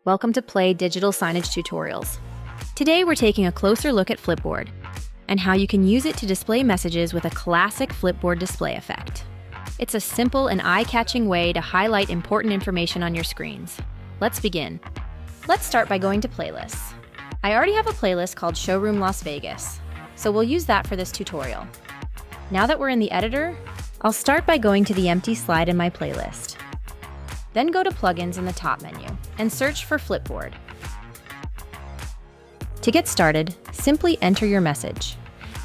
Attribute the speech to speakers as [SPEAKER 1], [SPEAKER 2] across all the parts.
[SPEAKER 1] Welcome to Play Digital Signage Tutorials. Today we're taking a closer look at Flipboard and how you can use it to display messages with a classic Flipboard display effect. It's a simple and eye-catching way to highlight important information on your screens. Let's begin. Let's start by going to Playlists. I already have a playlist called Showroom Las Vegas, so we'll use that for this tutorial. Now that we're in the editor, I'll start by going to the empty slide in my playlist. Then go to Plugins in the top menu and search for Flipboard. To get started, simply enter your message.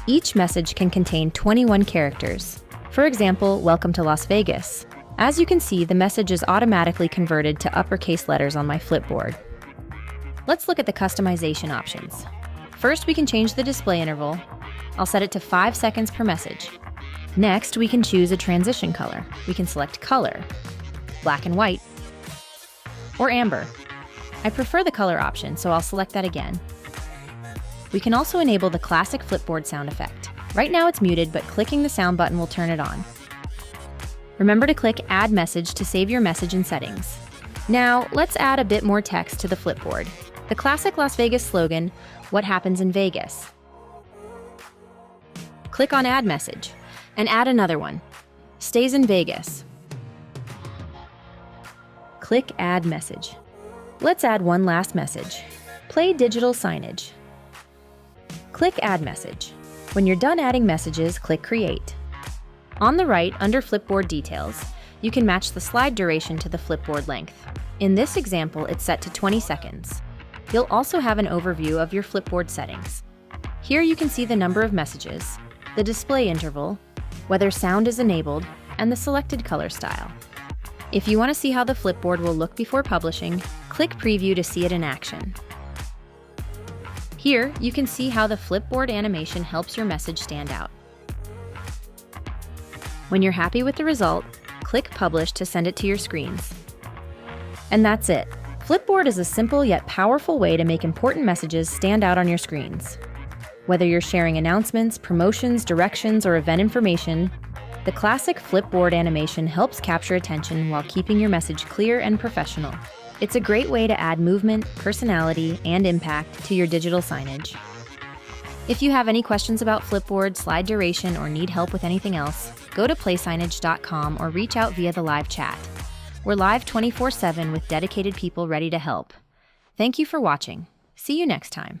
[SPEAKER 1] Each message can contain 21 characters. For example, Welcome to Las Vegas. As you can see, the message is automatically converted to uppercase letters on my Flipboard. Let's look at the customization options. First, we can change the display interval. I'll set it to 5 seconds per message. Next, we can choose a transition color. We can select color, black and white, or amber. I prefer the color option, so I'll select that again. We can also enable the classic Flipboard sound effect. Right now it's muted, but clicking the sound button will turn it on. Remember to click Add Message to save your message in settings. Now, let's add a bit more text to the Flipboard. The classic Las Vegas slogan, "What happens in Vegas?" Click on Add Message and add another one, "Stays in Vegas." Click Add Message. Let's add one last message. Play Digital Signage. Click Add Message. When you're done adding messages, click Create. On the right, under Flipboard Details, you can match the slide duration to the Flipboard length. In this example, it's set to 20 seconds. You'll also have an overview of your Flipboard settings. Here you can see the number of messages, the display interval, whether sound is enabled, and the selected color style. If you want to see how the Flipboard will look before publishing, click Preview to see it in action. Here, you can see how the Flipboard animation helps your message stand out. When you're happy with the result, click Publish to send it to your screens. And that's it. Flipboard is a simple yet powerful way to make important messages stand out on your screens. Whether you're sharing announcements, promotions, directions, or event information, the classic Flipboard animation helps capture attention while keeping your message clear and professional. It's a great way to add movement, personality, and impact to your digital signage. If you have any questions about Flipboard, slide duration, or need help with anything else, go to playsignage.com or reach out via the live chat. We're live 24/7 with dedicated people ready to help. Thank you for watching. See you next time.